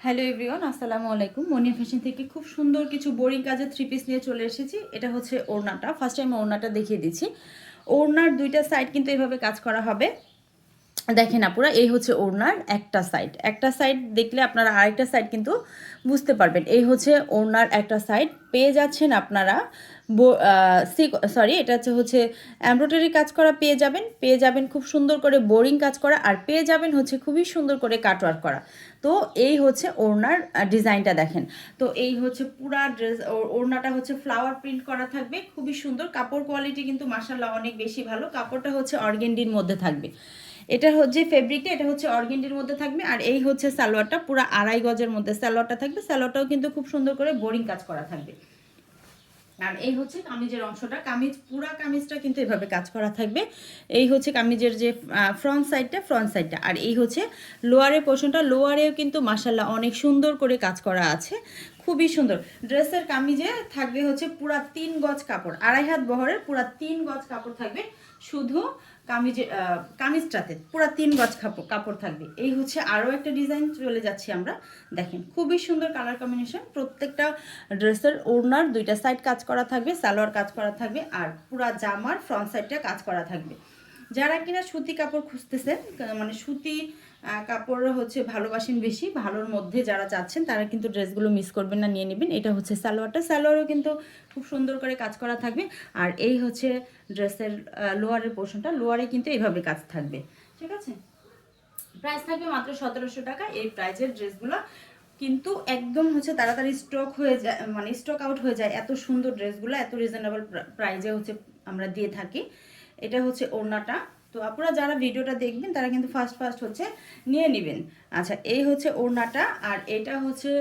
Hello everyone, আসসালামু আলাইকুম। মনিয়া fashion থেকে খুব সুন্দর কিছু বোরিং কাজের থ্রি পিস নিয়ে চলে এসেছি। এটা হচ্ছে ওড়নাটা। ফার্স্ট টাইম ওড়নাটা দেখিয়ে দিচ্ছি। ওড়নার দুইটা সাইড কিন্তু এভাবে কাজ করা হবে। দেখেন আপুরা, এই হচ্ছে ওড়নার একটা সাইড দেখলে আপনারা আরেকটা সাইড কিন্তু বুঝতে পারবেন। এই হচ্ছে ওড়নার একটা সাইড পেয়ে যাচ্ছেন আপনারা। এটা হচ্ছে এমব্রয়ডারি কাজ করা পেয়ে যাবেন খুব সুন্দর করে বোরিং কাজ করা, আর পেয়ে যাবেন হচ্ছে খুবই সুন্দর করে কাটওয়ার্ক করা। তো এই হচ্ছে ওড়নার ডিজাইনটা দেখেন। তো এই হচ্ছে পুরা ড্রেস ওড়নাটা হচ্ছে ফ্লাওয়ার প্রিন্ট করা থাকবে, খুবই সুন্দর। কাপড় কোয়ালিটি কিন্তু মাশাআল্লাহ অনেক বেশি ভালো। কাপড়টা হচ্ছে অর্গেন্ডির মধ্যে থাকবে। এটা হচ্ছে ফেব্রিকটা, এটা হচ্ছে অর্গেন্ডির মধ্যে থাকবে। আর এই হচ্ছে সালোয়ারটা, পুরো 2.5 গজের মধ্যে সালোয়ারটা থাকবে। সালোয়ারটাও কিন্তু খুব সুন্দর করে বোরিং কাজ করা থাকবে। আর এই হচ্ছে কামিজের অংশটা, পুরা কামিজটা কিন্তু এভাবে কাজ করা থাকবে। এই হচ্ছে কামিজের যে ফ্রন্ট সাইডটা। আর এই হচ্ছে লোয়ারের পোর্শনটা, লোয়ারেও কিন্তু মাশাআল্লাহ অনেক সুন্দর করে কাজ করা আছে, খুবই সুন্দর। ড্রেসের কামিজে থাকবে হচ্ছে পুরা 3 গজ কাপড়, 2.5 হাত বহরের পুরা 3 গজ কাপড় থাকবে। শুধু কামিজটাতে পুরা 3 গজ কাপড় থাকবে। এই হচ্ছে আরও একটা ডিজাইন, চলে যাচ্ছি আমরা। দেখেন খুবই সুন্দর কালার কম্বিনেশন। প্রত্যেকটা ড্রেসের ওড়নার দুইটা সাইড কাজ করা থাকবে, সালোয়ার কাজ করা থাকবে, আর পুরা জামার ফ্রন্ট সাইডটা কাজ করা থাকবে। যারা কিনা সুতি কাপড় খুঁজতেছেন, মানে সুতি কাপড় হচ্ছে ভালোবাসেন বেশি, ভালোর মধ্যে যারা চাচ্ছেন তারা কিন্তু ড্রেসগুলো মিস করবেন না, নিয়ে নেবেন। এটা হচ্ছে সালোয়ারও কিন্তু খুব সুন্দর করে কাজ করা থাকবে। আর এই হচ্ছে ড্রেসের লোয়ারের পোর্শনটা, লোয়ারে কিন্তু এইভাবে কাজ থাকবে। ঠিক আছে, প্রাইস থাকবে মাত্র 1700 টাকা। এই প্রাইজের ড্রেসগুলো কিন্তু একদম হচ্ছে তাড়াতাড়ি স্টক হয়ে যায়, মানে স্টক আউট হয়ে যায়। এত সুন্দর ড্রেসগুলো এত রিজনেবল প্রাইজে হচ্ছে আমরা দিয়ে থাকি। এটা হচ্ছে ওড়নাটা। তো আপনারা যারা ভিডিওটা দেখবেন তারা কিন্তু ফার্স্ট হচ্ছে নিয়ে নেবেন। আচ্ছা, এই হচ্ছে ওড়নাটা। আর এটা হচ্ছে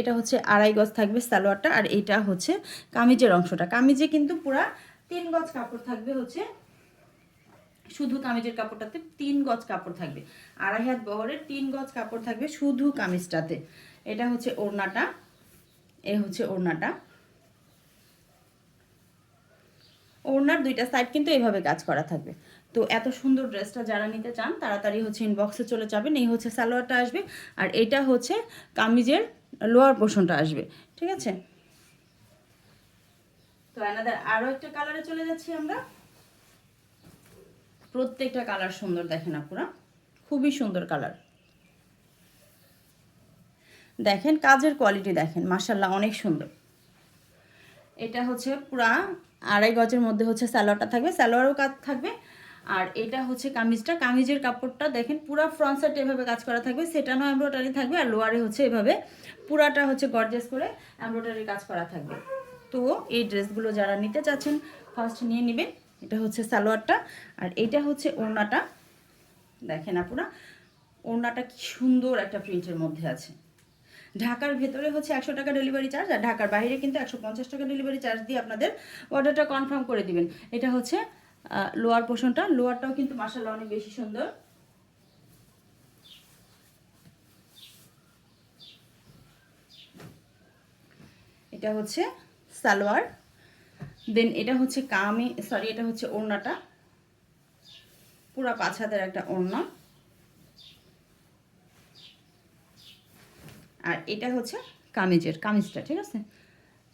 এটা হচ্ছে 2.5 গজ থাকবে সালোয়ারটা। আর এটা হচ্ছে কামিজের অংশটা। কামিজে কিন্তু পুরা 3 গজ কাপড় থাকবে হচ্ছে, শুধু কামিজের কাপড়টাতে 3 গজ কাপড় থাকবে। 2.5 হাত বহরের 3 গজ কাপড় থাকবে শুধু কামিজটাতে। এটা হচ্ছে ওড়নাটা। এই হচ্ছে ওড়নাটা। ওড়নার দুইটা সাইড কিন্তু এইভাবে কাজ করা থাকবে। তো এত সুন্দর ড্রেসটা যারা নিতে চান তাড়াতাড়ি হচ্ছে ইনবক্সে চলে যাবেন। এই হচ্ছে সালোয়ারটা আসবে, আর এটা হচ্ছে কামিজের লোয়ার পোর্শনটা আসবে। ঠিক আছে, তো এনাদের আরও একটা কালারে চলে যাচ্ছি আমরা। প্রত্যেকটা কালার সুন্দর, দেখেন আপনারা, খুবই সুন্দর কালার। দেখেন কাজের কোয়ালিটি দেখেন, মাশাআল্লাহ অনেক সুন্দর। এটা হচ্ছে পুরা 2.5 গজের মধ্যে হচ্ছে সালোয়ারটা থাকবে, সালোয়ারও কাজ থাকবে। আর এটা হচ্ছে কামিজটা, কামিজের কাপড়টা দেখেন পুরা ফ্রন্ট সাইড এভাবে কাজ করা থাকবে, সেটানো এমব্রয়ডারি থাকবে। আর লোয়ারে হচ্ছে এভাবে পুরাটা হচ্ছে গর্জিয়াস করে এমব্রয়ডারি কাজ করা থাকবে। তো এই ড্রেসগুলো যারা নিতে চাচ্ছেন ফার্স্ট নিয়ে নেবেন। এটা হচ্ছে সালোয়ারটা, আর এটা হচ্ছে ওড়নাটা। দেখেন আপুরা, ওড়নাটা কি সুন্দর একটা প্রিন্টের মধ্যে আছে। ঢাকার ভেতরে হচ্ছে 100 টাকা ডেলিভারি চার্জ, আর ঢাকার বাইরে কিন্তু 150 টাকা ডেলিভারি চার্জ দিয়ে আপনাদের অর্ডারটা কনফার্ম করে দিবেন। এটা হচ্ছে লোয়ার পোর্শনটা, লোয়ারটাও কিন্তু মাশাআল্লাহ অনেক বেশি সুন্দর। এটা হচ্ছে সালোয়ার, দেন এটা হচ্ছে এটা হচ্ছে ওড়নাটা, পুরা 5 হাতের একটা ওড়না। আর এটা হচ্ছে কামিজটা। ঠিক আছে,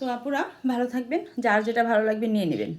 তো আপুরা ভালো থাকবেন, যার যেটা ভালো লাগবে নিয়ে নেবেন।